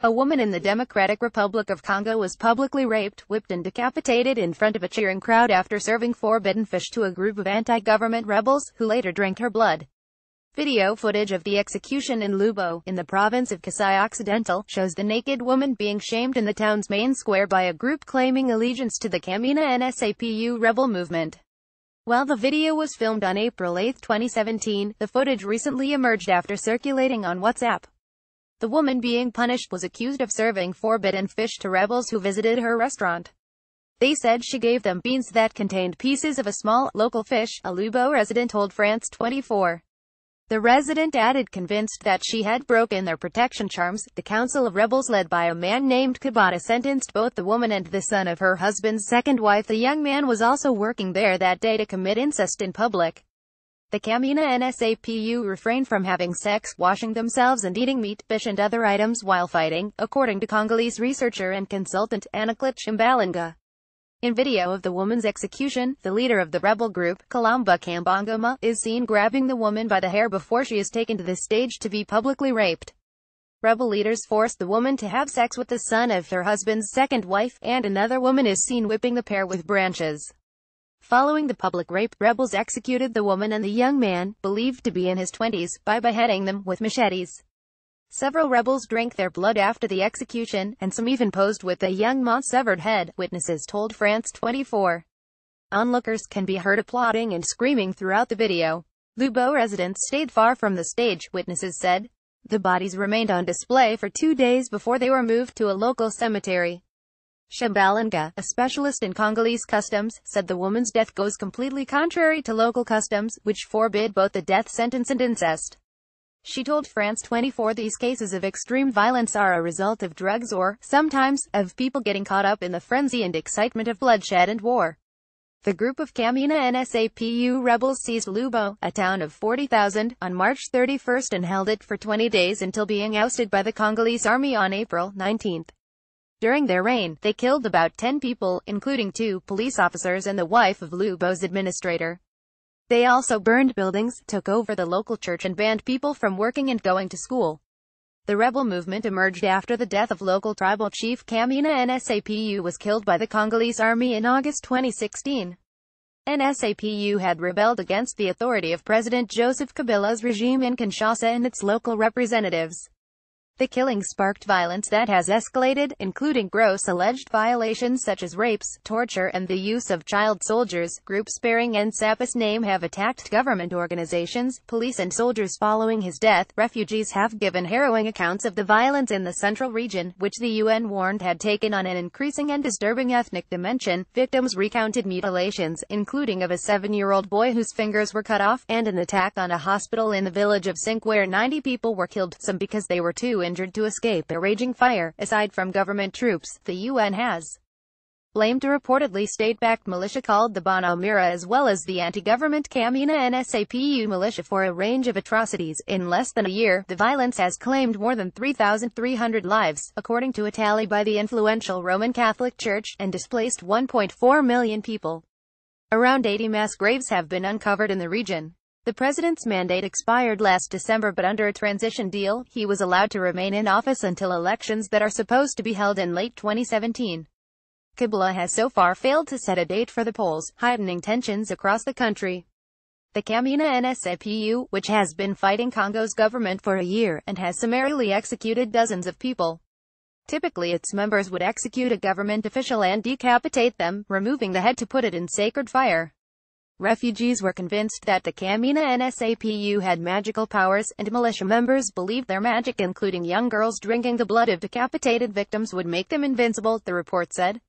A woman in the Democratic Republic of Congo was publicly raped, whipped and decapitated in front of a cheering crowd after serving forbidden fish to a group of anti-government rebels, who later drank her blood. Video footage of the execution in Lubo, in the province of Kasai Occidental, shows the naked woman being shamed in the town's main square by a group claiming allegiance to the Kamina NSAPU rebel movement. While the video was filmed on April 8, 2017, the footage recently emerged after circulating on WhatsApp. The woman being punished was accused of serving forbidden fish to rebels who visited her restaurant. They said she gave them beans that contained pieces of a small, local fish, a Lubo resident told France 24. The resident added, convinced that she had broken their protection charms. The Council of Rebels, led by a man named Kabata, sentenced both the woman and the son of her husband's second wife. The young man was also working there that day to commit incest in public. The Kamina NSAPU refrained from having sex, washing themselves and eating meat, fish and other items while fighting, according to Congolese researcher and consultant Anaclet Chimbalanga. In video of the woman's execution, the leader of the rebel group, Kalamba Kambangama, is seen grabbing the woman by the hair before she is taken to the stage to be publicly raped. Rebel leaders forced the woman to have sex with the son of her husband's second wife, and another woman is seen whipping the pair with branches. Following the public rape, rebels executed the woman and the young man, believed to be in his 20s, by beheading them with machetes. Several rebels drank their blood after the execution, and some even posed with the young man's severed head, witnesses told France 24. Onlookers can be heard applauding and screaming throughout the video. Lubo residents stayed far from the stage, witnesses said. The bodies remained on display for 2 days before they were moved to a local cemetery. Shambalanga, a specialist in Congolese customs, said the woman's death goes completely contrary to local customs, which forbid both the death sentence and incest. She told France 24 these cases of extreme violence are a result of drugs or, sometimes, of people getting caught up in the frenzy and excitement of bloodshed and war. The group of Kamina NSAPU rebels seized Lubo, a town of 40,000, on March 31 and held it for 20 days until being ousted by the Congolese army on April 19. During their reign, they killed about 10 people, including 2 police officers and the wife of Lubo's administrator. They also burned buildings, took over the local church and banned people from working and going to school. The rebel movement emerged after the death of local tribal chief Kamina NSAPU was killed by the Congolese army in August 2016. NSAPU had rebelled against the authority of President Joseph Kabila's regime in Kinshasa and its local representatives. The killing sparked violence that has escalated, including gross alleged violations such as rapes, torture, and the use of child soldiers. Groups bearing Nsapa's name have attacked government organizations, police and soldiers following his death. Refugees have given harrowing accounts of the violence in the central region, which the UN warned had taken on an increasing and disturbing ethnic dimension. Victims recounted mutilations, including of a 7-year-old boy whose fingers were cut off, and an attack on a hospital in the village of Sink where 90 people were killed, some because they were too injured to escape a raging fire. Aside from government troops, the UN has blamed a reportedly state-backed militia called the Bonamira as well as the anti-government Kamina NSAPU militia for a range of atrocities. In less than a year, the violence has claimed more than 3,300 lives, according to a tally by the influential Roman Catholic Church, and displaced 1.4 million people. Around 80 mass graves have been uncovered in the region. The president's mandate expired last December, but under a transition deal, he was allowed to remain in office until elections that are supposed to be held in late 2017. Kabila has so far failed to set a date for the polls, heightening tensions across the country. The Kamina NSAPU, which has been fighting Congo's government for a year, and has summarily executed dozens of people. Typically its members would execute a government official and decapitate them, removing the head to put it in sacred fire. Refugees were convinced that the Kamina NSAPU had magical powers, and militia members believed their magic, including young girls drinking the blood of decapitated victims, would make them invincible, the report said.